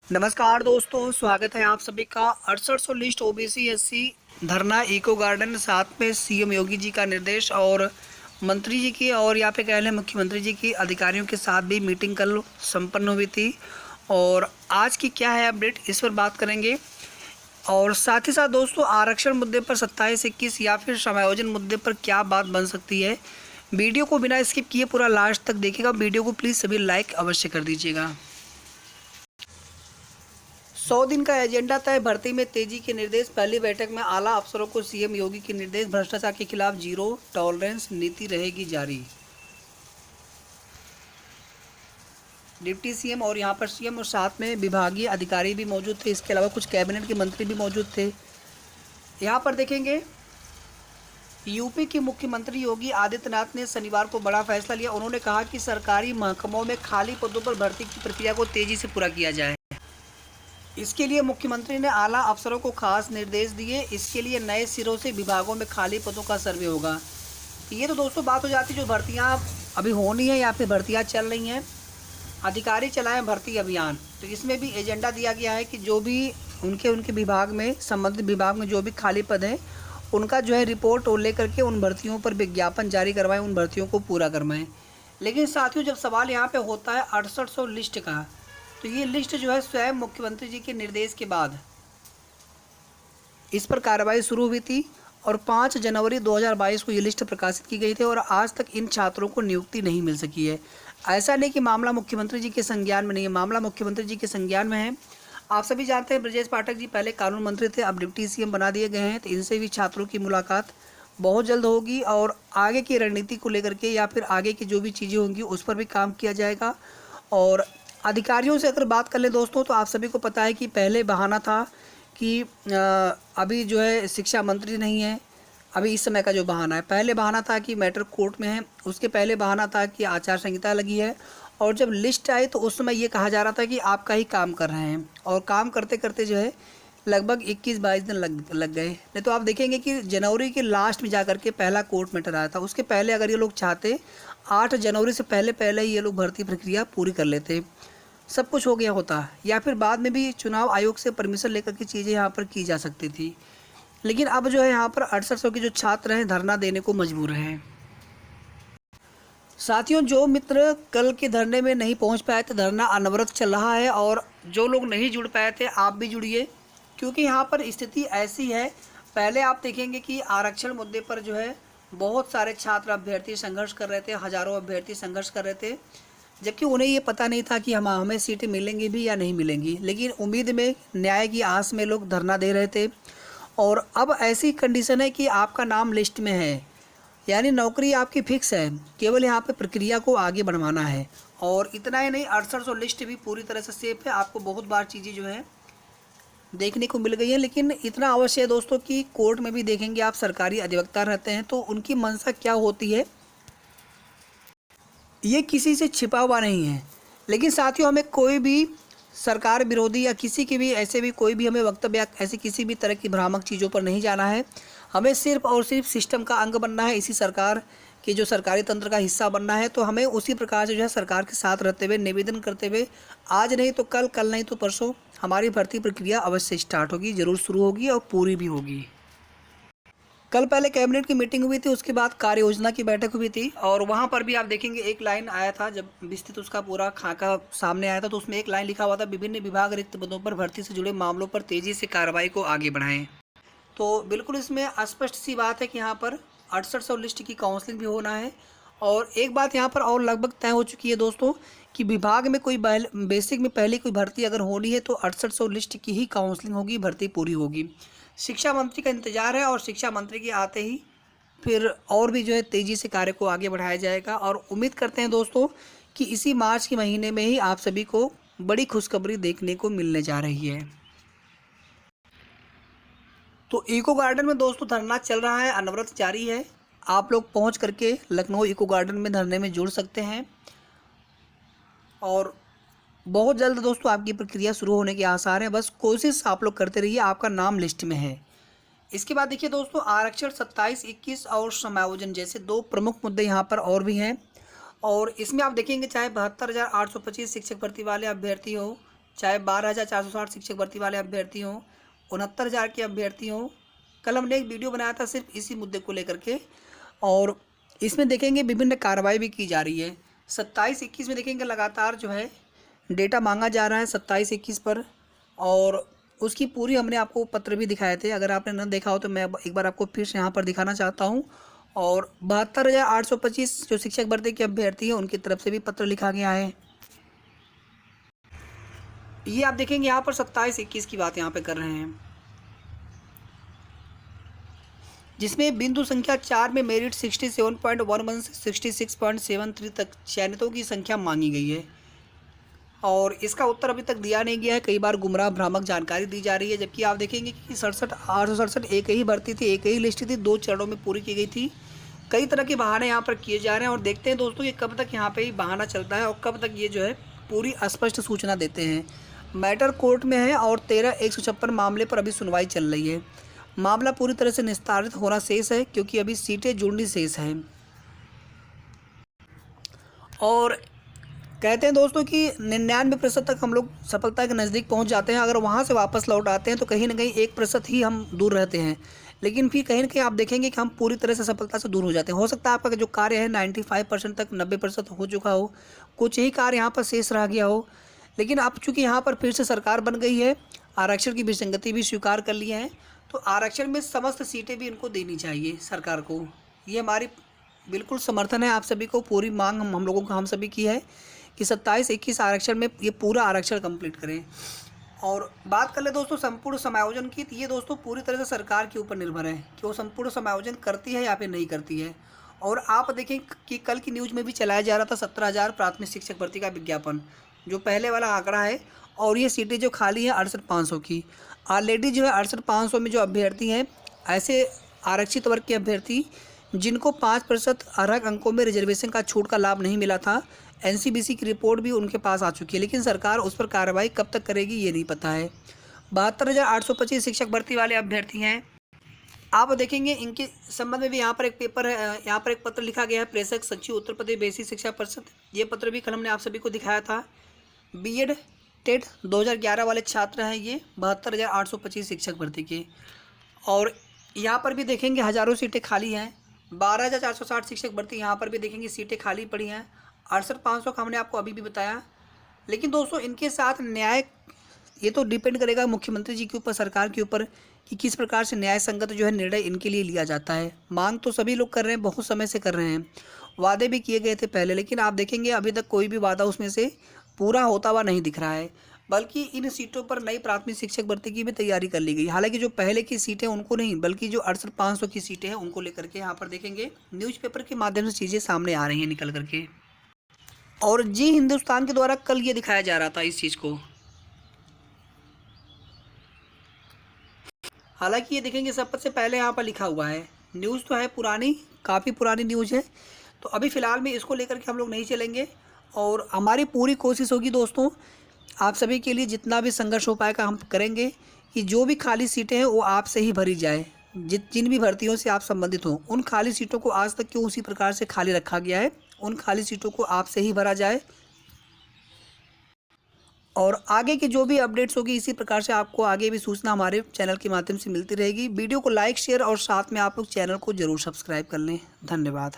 नमस्कार दोस्तों, स्वागत है आप सभी का। 6800 लिस्ट ओबीसी एससी धरना इको गार्डन, साथ में सीएम योगी जी का निर्देश और मंत्री जी की और यहाँ पे कह लें मुख्यमंत्री जी की अधिकारियों के साथ भी मीटिंग कल संपन्न हुई थी। और आज की क्या है अपडेट, इस पर बात करेंगे। और साथ ही साथ दोस्तों, आरक्षण मुद्दे पर 27-21 या फिर समायोजन मुद्दे पर क्या बात बन सकती है। वीडियो को बिना स्किप किए पूरा लास्ट तक देखिएगा। वीडियो को प्लीज़ सभी लाइक अवश्य कर दीजिएगा। 100 दिन का एजेंडा तय, भर्ती में तेजी के निर्देश। पहली बैठक में आला अफसरों को सीएम योगी के निर्देश। भ्रष्टाचार के खिलाफ जीरो टॉलरेंस नीति रहेगी जारी। डिप्टी सीएम और यहाँ पर सीएम और साथ में विभागीय अधिकारी भी मौजूद थे। इसके अलावा कुछ कैबिनेट के मंत्री भी मौजूद थे। यहाँ पर देखेंगे, यूपी के मुख्यमंत्री योगी आदित्यनाथ ने शनिवार को बड़ा फैसला लिया। उन्होंने कहा कि सरकारी महकमों में खाली पदों पर भर्ती की प्रक्रिया को तेजी से पूरा किया जाए। इसके लिए मुख्यमंत्री ने आला अफसरों को खास निर्देश दिए। इसके लिए नए सिरों से विभागों में खाली पदों का सर्वे होगा। ये तो दोस्तों बात हो जाती है जो भर्तियां अभी होनी है या फिर भर्तियां चल रही हैं। अधिकारी चलाएं भर्ती अभियान, तो इसमें भी एजेंडा दिया गया है कि जो भी उनके विभाग में, संबंधित विभाग में जो भी खाली पद हैं, उनका जो है रिपोर्ट और लेकर के उन भर्तियों पर विज्ञापन जारी करवाएं, उन भर्तियों को पूरा करवाएं। लेकिन साथियों, जब सवाल यहाँ पे होता है 6800 लिस्ट का, तो ये लिस्ट जो है स्वयं मुख्यमंत्री जी के निर्देश के बाद इस पर कार्रवाई शुरू हुई थी और 5 जनवरी 2022 को ये लिस्ट प्रकाशित की गई थी और आज तक इन छात्रों को नियुक्ति नहीं मिल सकी है। ऐसा नहीं कि मामला मुख्यमंत्री जी के संज्ञान में नहीं है, मामला मुख्यमंत्री जी के संज्ञान में है। आप सभी जानते हैं ब्रजेश पाठक जी पहले कानून मंत्री थे, अब डिप्टी सीएम बना दिए गए हैं। तो इनसे भी छात्रों की मुलाकात बहुत जल्द होगी और आगे की रणनीति को लेकर के या फिर आगे की जो भी चीज़ें होंगी उस पर भी काम किया जाएगा। और अधिकारियों से अगर बात कर लें दोस्तों, तो आप सभी को पता है कि पहले बहाना था कि अभी जो है शिक्षा मंत्री नहीं है। अभी इस समय का जो बहाना है, पहले बहाना था कि मैटर कोर्ट में है, उसके पहले बहाना था कि आचार संहिता लगी है। और जब लिस्ट आई तो उस समय ये कहा जा रहा था कि आपका ही काम कर रहे हैं, और काम करते करते जो है लगभग 21-22 दिन लग गए। नहीं तो आप देखेंगे कि जनवरी के लास्ट में जाकर के पहला कोर्ट मैटर आया था। उसके पहले अगर ये लोग चाहते 8 जनवरी से पहले पहले ही ये लोग भर्ती प्रक्रिया पूरी कर लेते, सब कुछ हो गया होता, या फिर बाद में भी चुनाव आयोग से परमिशन लेकर के चीज़ें यहाँ पर की जा सकती थी। लेकिन अब जो है यहाँ पर 6800 के जो छात्र हैं धरना देने को मजबूर हैं। साथियों, जो मित्र कल के धरने में नहीं पहुँच पाए थे, धरना अनवरत चल रहा है। और जो लोग नहीं जुड़ पाए थे, आप भी जुड़िए, क्योंकि यहाँ पर स्थिति ऐसी है। पहले आप देखेंगे कि आरक्षण मुद्दे पर जो है बहुत सारे छात्र अभ्यर्थी संघर्ष कर रहे थे, हज़ारों अभ्यर्थी संघर्ष कर रहे थे, जबकि उन्हें ये पता नहीं था कि हमें सीटें मिलेंगी भी या नहीं मिलेंगी। लेकिन उम्मीद में, न्याय की आस में लोग धरना दे रहे थे। और अब ऐसी कंडीशन है कि आपका नाम लिस्ट में है, यानी नौकरी आपकी फिक्स है, केवल यहाँ पे प्रक्रिया को आगे बढ़वाना है। और इतना ही नहीं, 6800 लिस्ट भी पूरी तरह से सेफ है। आपको बहुत बार चीज़ें जो है देखने को मिल गई है। लेकिन इतना अवश्य है दोस्तों कि कोर्ट में भी देखेंगे आप, सरकारी अधिवक्ता रहते हैं, तो उनकी मंशा क्या होती है ये किसी से छिपा हुआ नहीं है। लेकिन साथियों, हमें कोई भी सरकार विरोधी या किसी की भी ऐसे भी कोई भी हमें वक्तव्य या ऐसी किसी भी तरह की भ्रामक चीज़ों पर नहीं जाना है। हमें सिर्फ और सिर्फ सिस्टम का अंग बनना है, इसी सरकार के जो सरकारी तंत्र का हिस्सा बनना है। तो हमें उसी प्रकार से जो है सरकार के साथ रहते हुए, निवेदन करते हुए, आज नहीं तो कल, कल नहीं तो परसों हमारी भर्ती प्रक्रिया अवश्य स्टार्ट होगी, ज़रूर शुरू होगी और पूरी भी होगी। कल पहले कैबिनेट की मीटिंग हुई थी, उसके बाद कार्य योजना की बैठक हुई थी और वहाँ पर भी आप देखेंगे एक लाइन आया था, जब विस्तृत उसका पूरा खाका सामने आया था तो उसमें एक लाइन लिखा हुआ था, विभिन्न विभाग रिक्त पदों पर भर्ती से जुड़े मामलों पर तेजी से कार्रवाई को आगे बढ़ाएं। तो बिल्कुल इसमें स्पष्ट सी बात है कि यहाँ पर 6800 लिस्ट की काउंसलिंग भी होना है। और एक बात यहाँ पर और लगभग तय हो चुकी है दोस्तों कि विभाग में कोई बेसिक में पहली कोई भर्ती अगर होनी है तो 6800 लिस्ट की ही काउंसलिंग होगी, भर्ती पूरी होगी। शिक्षा मंत्री का इंतजार है और शिक्षा मंत्री के आते ही फिर और भी जो है तेज़ी से कार्य को आगे बढ़ाया जाएगा। और उम्मीद करते हैं दोस्तों कि इसी मार्च के महीने में ही आप सभी को बड़ी खुशखबरी देखने को मिलने जा रही है। तो इको गार्डन में दोस्तों धरना चल रहा है, अनवरत जारी है। आप लोग पहुंच करके लखनऊ इको गार्डन में धरने में जुड़ सकते हैं और बहुत जल्द दोस्तों आपकी प्रक्रिया शुरू होने के आसार हैं। बस कोशिश आप लोग करते रहिए, आपका नाम लिस्ट में है। इसके बाद देखिए दोस्तों, आरक्षण 27-21 और समायोजन जैसे दो प्रमुख मुद्दे यहाँ पर और भी हैं। और इसमें आप देखेंगे चाहे 72,825 शिक्षक भर्ती वाले अभ्यर्थी हो चाहे 12,460 शिक्षक भर्ती वाले अभ्यर्थी हों, 69,000 के अभ्यर्थी हों। कल हमने एक वीडियो बनाया था सिर्फ इसी मुद्दे को लेकर के, और इसमें देखेंगे विभिन्न कार्रवाई भी की जा रही है। 27-21 में देखेंगे लगातार जो है डेटा मांगा जा रहा है 27-21 पर, और उसकी पूरी हमने आपको पत्र भी दिखाए थे। अगर आपने न देखा हो तो मैं एक बार आपको फिर से यहाँ पर दिखाना चाहता हूँ। और 72,825 जो शिक्षक भर्ती के अभ्यर्थी हैं उनकी तरफ से भी पत्र लिखा गया है। ये आप देखेंगे यहाँ पर 27-21 की बात यहाँ पे कर रहे हैं, जिसमें बिंदु संख्या 4 में मेरिट 67.11 से 66.73 तक चयनितों की संख्या मांगी गई है, और इसका उत्तर अभी तक दिया नहीं गया है। कई बार गुमराह भ्रामक जानकारी दी जा रही है, जबकि आप देखेंगे कि 867 एक ही भर्ती थी, एक ही लिस्ट थी, 2 चरणों में पूरी की गई थी। कई तरह के बहाने यहाँ पर किए जा रहे हैं, और देखते हैं दोस्तों कि कब तक यहाँ पे ही बहाना चलता है और कब तक ये जो है पूरी स्पष्ट सूचना देते हैं। मैटर कोर्ट में है और 13,156 मामले पर अभी सुनवाई चल रही है। मामला पूरी तरह से निस्तारित होना शेष है, क्योंकि अभी सीटें जुड़नी शेष है। और कहते हैं दोस्तों कि 99% तक हम लोग सफलता के नज़दीक पहुंच जाते हैं। अगर वहां से वापस लौट आते हैं तो कहीं ना कहीं 1% ही हम दूर रहते हैं, लेकिन फिर कहीं ना कहीं आप देखेंगे कि हम पूरी तरह से सफलता से दूर हो जाते हैं। हो सकता है आपका जो कार्य है 95% तक 90% हो चुका हो, कुछ ही कार्य यहाँ पर शेष रह गया हो, लेकिन अब चूँकि यहाँ पर फिर से सरकार बन गई है, आरक्षण की विसंगति भी स्वीकार कर ली है, तो आरक्षण में समस्त सीटें भी इनको देनी चाहिए सरकार को। ये हमारी बिल्कुल समर्थन है, आप सभी को पूरी मांग हम लोगों को हम सभी की है कि 27-21 आरक्षण में ये पूरा आरक्षण कंप्लीट करें। और बात कर ले दोस्तों संपूर्ण समायोजन की, तो ये दोस्तों पूरी तरह से सरकार के ऊपर निर्भर है कि वो संपूर्ण समायोजन करती है या फिर नहीं करती है। और आप देखें कि कल की न्यूज़ में भी चलाया जा रहा था 17,000 प्राथमिक शिक्षक भर्ती का विज्ञापन, जो पहले वाला आंकड़ा है, और ये सीटें जो खाली हैं 68,500 की। ऑलरेडी जो है 68,500 में जो अभ्यर्थी हैं, ऐसे आरक्षित वर्ग के अभ्यर्थी जिनको 5% अर्हक अंकों में रिजर्वेशन का छूट का लाभ नहीं मिला था, एनसीबीसी की रिपोर्ट भी उनके पास आ चुकी है, लेकिन सरकार उस पर कार्रवाई कब तक करेगी ये नहीं पता है। 72,825 शिक्षक भर्ती वाले अभ्यर्थी हैं। आप देखेंगे इनके संबंध में भी यहाँ पर एक पेपर है, यहाँ पर एक पत्र लिखा गया है, प्रेषक सचिव उत्तर प्रदेश बेसिक शिक्षा परिषद। ये पत्र भी कल हमने आप सभी को दिखाया था। बीएड टेट 2011 वाले छात्र हैं ये, 72,825 शिक्षक भर्ती के। और यहाँ पर भी देखेंगे हज़ारों सीटें खाली हैं। 12,460 शिक्षक भर्ती, यहाँ पर भी देखेंगे सीटें खाली पड़ी हैं। 68,500 का हमने आपको अभी भी बताया। लेकिन दोस्तों इनके साथ न्याय, ये तो डिपेंड करेगा मुख्यमंत्री जी के ऊपर, सरकार के ऊपर, कि किस प्रकार से न्याय संगत जो है निर्णय इनके लिए लिया जाता है। मांग तो सभी लोग कर रहे हैं, बहुत समय से कर रहे हैं, वादे भी किए गए थे पहले, लेकिन आप देखेंगे अभी तक कोई भी वादा उसमें से पूरा होता हुआ नहीं दिख रहा है। बल्कि इन सीटों पर नई प्राथमिक शिक्षक भर्ती की भी तैयारी कर ली गई। हालांकि जो पहले की सीटें उनको नहीं, बल्कि जो 68,500 की सीटें हैं उनको लेकर के यहाँ पर देखेंगे न्यूज़पेपर के माध्यम से चीज़ें सामने आ रही हैं निकल करके। और जी हिंदुस्तान के द्वारा कल ये दिखाया जा रहा था इस चीज़ को। हालांकि ये देखेंगे सबसे पहले यहाँ पर लिखा हुआ है, न्यूज़ तो है पुरानी, काफ़ी पुरानी न्यूज़ है, तो अभी फ़िलहाल में इसको लेकर के हम लोग नहीं चलेंगे। और हमारी पूरी कोशिश होगी दोस्तों, आप सभी के लिए जितना भी संघर्ष हो पाएगा हम करेंगे कि जो भी खाली सीटें हैं वो आपसे ही भरी जाए। जिन भी भर्तियों से आप संबंधित हों, उन खाली सीटों को आज तक क्यों उसी प्रकार से खाली रखा गया है, उन खाली सीटों को आपसे ही भरा जाए। और आगे की जो भी अपडेट्स होगी इसी प्रकार से आपको आगे भी सूचना हमारे चैनल के माध्यम से मिलती रहेगी। वीडियो को लाइक, शेयर और साथ में आप लोग चैनल को ज़रूर सब्सक्राइब कर लें। धन्यवाद।